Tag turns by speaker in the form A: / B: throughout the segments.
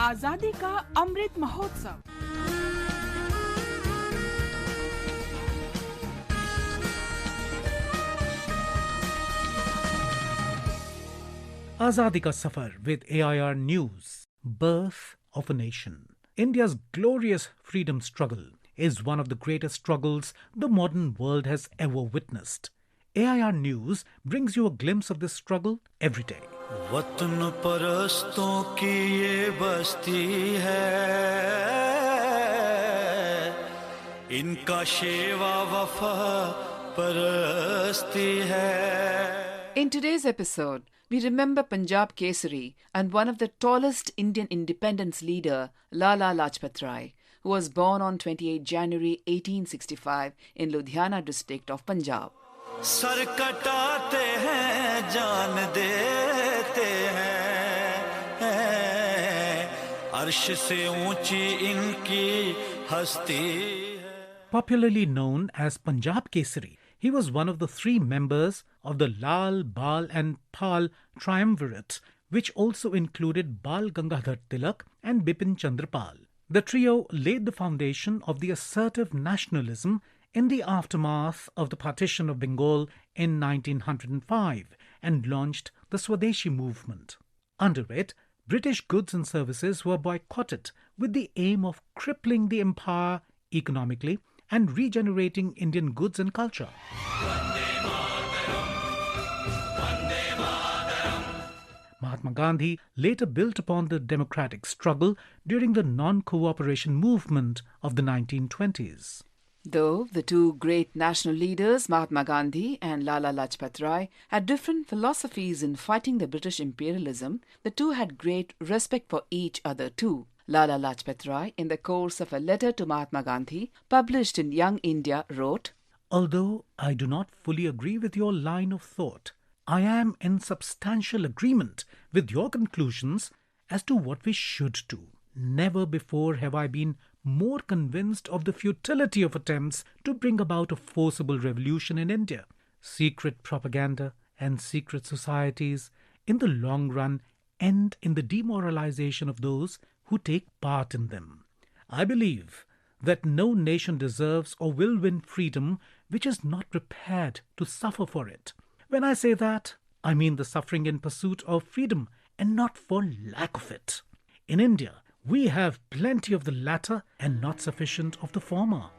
A: आजादी का Amrit Mahotsav.
B: Azadi ka Safar with AIR News. Birth of a Nation. India's glorious freedom struggle is one of the greatest struggles the modern world has ever witnessed. AIR News brings you a glimpse of this struggle every day.
C: वतन परस्तों की ये बस्ती है, इनका शेवा वफा परस्ती है.
D: In today's episode, we remember Punjab Kesari and one of the tallest Indian independence leader, Lala Lajpat Rai, who was born on 28 January 1865 in Ludhiana district of Punjab.
C: सर कटाते हैं जान देते हैं, अर्श से ऊंची इनकी हस्ती है.
B: Popularly known as Punjab Kesari, he was one of the three members of the Lal, Bal and Pal triumvirate, which also included Bal Gangadhar Tilak and Bipin Chandra Pal. The trio laid the foundation of the assertive nationalism in the aftermath of the partition of Bengal in 1905 and launched the Swadeshi movement. Under it, British goods and services were boycotted with the aim of crippling the empire economically and regenerating Indian goods and culture. Mahatma Gandhi later built upon the democratic struggle during the non-cooperation movement of the 1920s.
D: Though the two great national leaders, Mahatma Gandhi and Lala Lajpat Rai, had different philosophies in fighting the British imperialism, the two had great respect for each other too. Lala Lajpat Rai, in the course of a letter to Mahatma Gandhi, published in Young India, wrote,
B: "Although I do not fully agree with your line of thought, I am in substantial agreement with your conclusions as to what we should do. Never before have I been more convinced of the futility of attempts to bring about a forcible revolution in India. Secret propaganda and secret societies, in the long run, end in the demoralization of those who take part in them. I believe that no nation deserves or will win freedom which is not prepared to suffer for it. When I say that, I mean the suffering in pursuit of freedom and not for lack of it. In India, we have plenty of the latter and not sufficient of the former."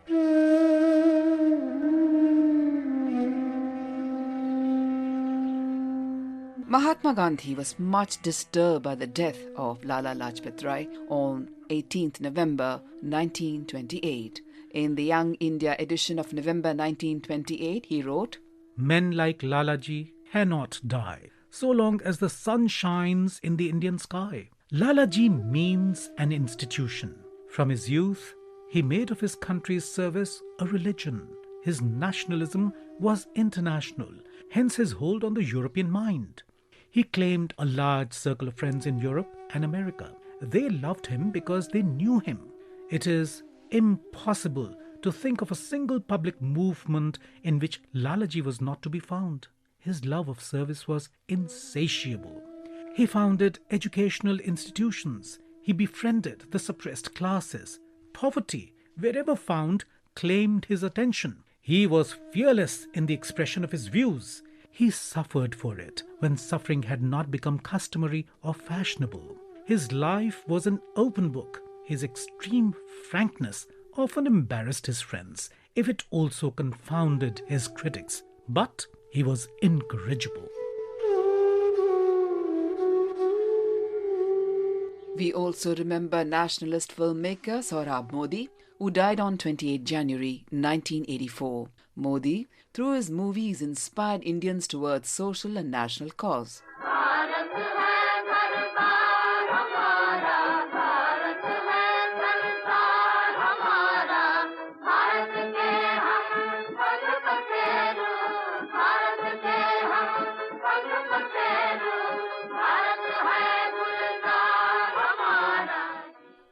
D: Mahatma Gandhi was much disturbed by the death of Lala Lajpat Rai on 18th November 1928. In the Young India edition of November 1928, he wrote,
B: "Men like Lalaji cannot die so long as the sun shines in the Indian sky. Lalaji means an institution. From his youth, he made of his country's service a religion. His nationalism was international, hence his hold on the European mind. He claimed a large circle of friends in Europe and America. They loved him because they knew him. It is impossible to think of a single public movement in which Lalaji was not to be found. His love of service was insatiable. He founded educational institutions. He befriended the suppressed classes. Poverty, wherever found, claimed his attention. He was fearless in the expression of his views. He suffered for it when suffering had not become customary or fashionable. His life was an open book. His extreme frankness often embarrassed his friends, if it also confounded his critics. But he was incorrigible."
D: We also remember nationalist filmmaker Sohrab Modi, who died on 28 January 1984. Modi, through his movies, inspired Indians towards social and national cause.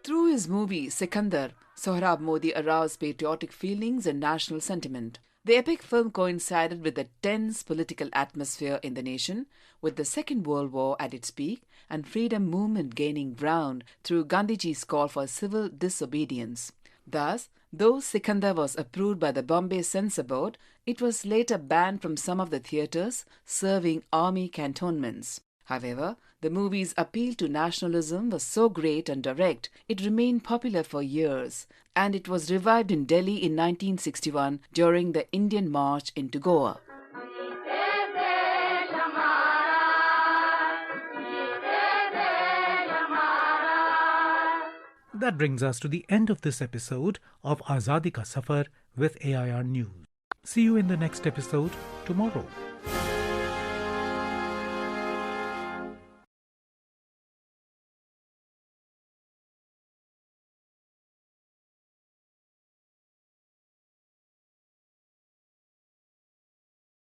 D: Through his movie Sikandar, Sohrab Modi aroused patriotic feelings and national sentiment. The epic film coincided with the tense political atmosphere in the nation, with the Second World War at its peak and freedom movement gaining ground through Gandhiji's call for civil disobedience. Thus, though Sikandar was approved by the Bombay Censor Board, it was later banned from some of the theatres serving army cantonments. However, the movie's appeal to nationalism was so great and direct, it remained popular for years, and it was revived in Delhi in 1961 during the Indian March into Goa.
B: That brings us to the end of this episode of Azadi Ka Safar with AIR News. See you in the next episode tomorrow.